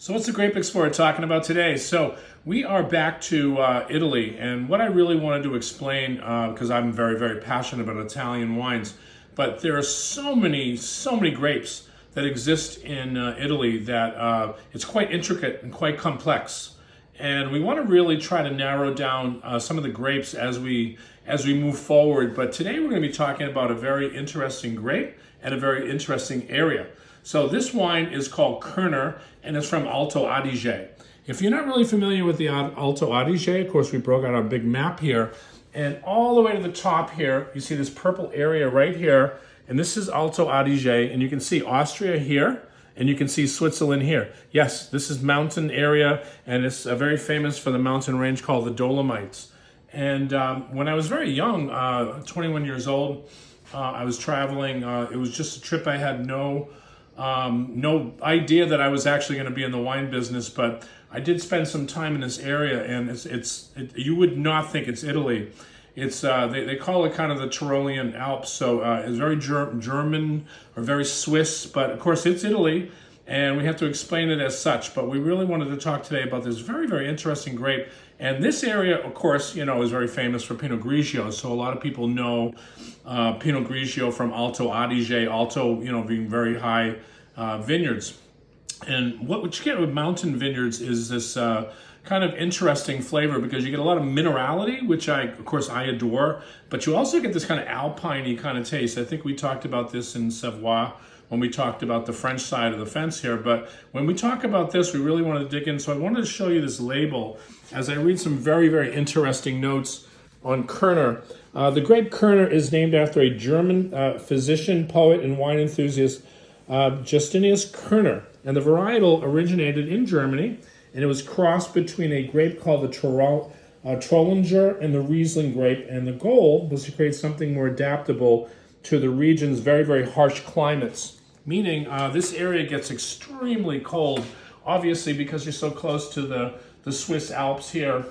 So what's the Grape Explorer talking about today? So we are back to Italy, and what I really wanted to explain, because I'm very, very passionate about Italian wines, but there are so many grapes that exist in Italy that it's quite intricate and quite complex. And we want to really try to narrow down some of the grapes as we move forward. But today we're going to be talking about a very interesting grape and a very interesting area. So this wine is called Kerner, and it's from Alto Adige. If you're not really familiar with the Alto Adige, of course we broke out our big map here, and all the way to the top here, you see this purple area right here, and this is Alto Adige, and you can see Austria here, and you can see Switzerland here. Yes, this is mountain area, and it's very famous for the mountain range called the Dolomites. And when I was very young, 21 years old, I was traveling. It was just a trip. I had no idea that I was actually going to be in the wine business, but I did spend some time in this area, and you would not think it's Italy. It's they call it kind of the Tyrolean Alps, so it's very German or very Swiss, but of course it's Italy, and we have to explain it as such. But we really wanted to talk today about this very, very interesting grape. And this area, of course, is very famous for Pinot Grigio. So a lot of people know Pinot Grigio from Alto Adige, Alto, being very high vineyards. And what you get with mountain vineyards is this kind of interesting flavor, because you get a lot of minerality, which of course I adore, but you also get this kind of alpine-y kind of taste. I think we talked about this in Savoie when we talked about the French side of the fence here, but when we talk about this, we really wanted to dig in. So I wanted to show you this label as I read some very, very interesting notes on Kerner. The grape Kerner is named after a German physician, poet, and wine enthusiast, Justinus Kerner, and the varietal originated in Germany, and it was crossed between a grape called the Trollinger and the Riesling grape, and the goal was to create something more adaptable to the region's very, very harsh climates, meaning this area gets extremely cold, obviously because you're so close to the Swiss Alps here,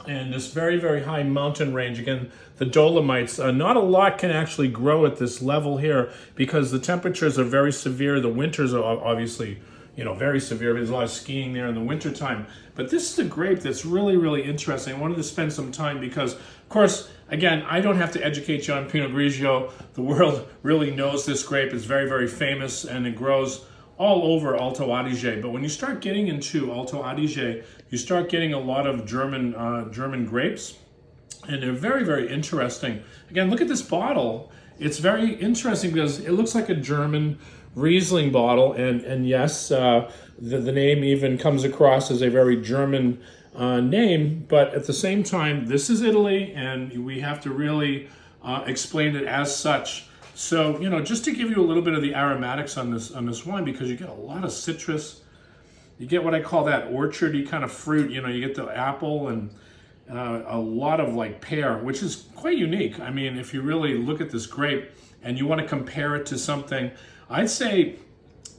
and this very, very high mountain range. Again, the Dolomites, not a lot can actually grow at this level here because the temperatures are very severe. The winters are obviously, very severe. There's a lot of skiing there in the wintertime. But this is a grape that's really, really interesting. I wanted to spend some time because, of course, again, I don't have to educate you on Pinot Grigio. The world really knows this grape. It's very, very famous, and it grows all over Alto Adige. But when you start getting into Alto Adige, you start getting a lot of German grapes, and they're very, very interesting. Again, look at this bottle. It's very interesting because it looks like a German Riesling bottle, and yes, the name even comes across as a very German name, but at the same time, this is Italy, and we have to really explain it as such. So, just to give you a little bit of the aromatics on this wine, because you get a lot of citrus, you get what I call that orchardy kind of fruit. You get the apple and a lot of like pear, which is quite unique. I mean, if you really look at this grape and you want to compare it to something, I'd say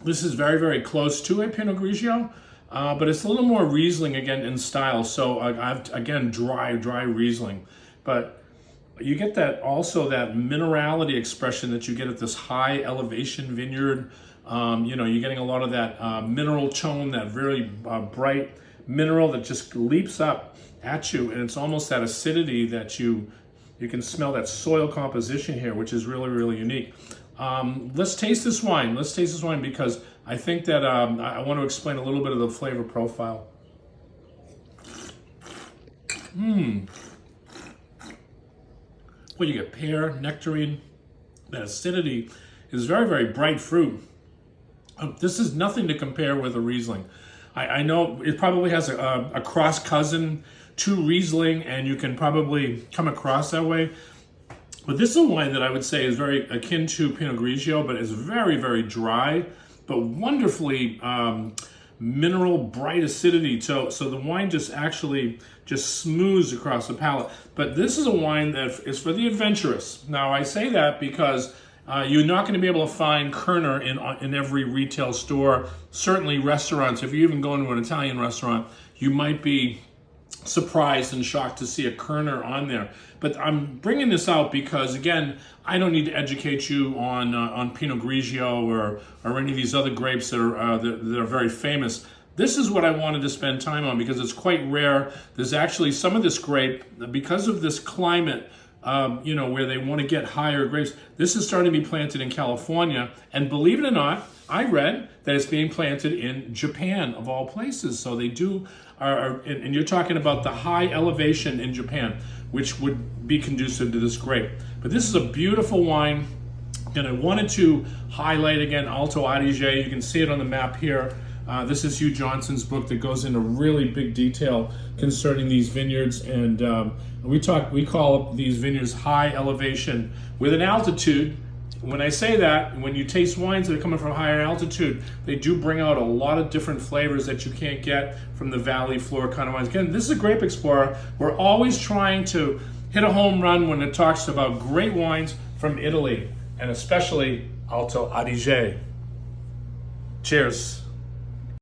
this is very, very close to a Pinot Grigio, but it's a little more Riesling again in style. So again, dry Riesling, but you get that minerality expression that you get at this high elevation vineyard. You're getting a lot of that mineral tone, that very bright mineral that just leaps up at you, and it's almost that acidity that you can smell, that soil composition here, which is really, really unique. Let's taste this wine. Because I think that I want to explain a little bit of the flavor profile. Well, you get pear, nectarine. That acidity is very, very bright fruit. This is nothing to compare with a Riesling. I know it probably has a cross cousin to Riesling, and you can probably come across that way. But this is a wine that I would say is very akin to Pinot Grigio, but is very, very dry, but wonderfully mineral, bright acidity. So the wine just smooths across the palate. But this is a wine that is for the adventurous. Now, I say that because you're not going to be able to find Kerner in every retail store. Certainly restaurants, if you even go into an Italian restaurant, you might be surprised and shocked to see a Kerner on there. But I'm bringing this out because, again, I don't need to educate you on Pinot Grigio or any of these other grapes that are very famous. This is what I wanted to spend time on because it's quite rare. There's actually some of this grape, because of this climate, where they want to get higher grapes. This is starting to be planted in California, and believe it or not, I read that it's being planted in Japan, of all places. So they and you're talking about the high elevation in Japan, which would be conducive to this grape. But this is a beautiful wine, and I wanted to highlight again Alto Adige. You can see it on the map here. This is Hugh Johnson's book that goes into really big detail concerning these vineyards, and we call these vineyards high elevation with an altitude. When I say that, when you taste wines that are coming from higher altitude, they do bring out a lot of different flavors that you can't get from the valley floor kind of wines. Again, this is a Grape Explorer. We're always trying to hit a home run when it talks about great wines from Italy, and especially Alto Adige. Cheers.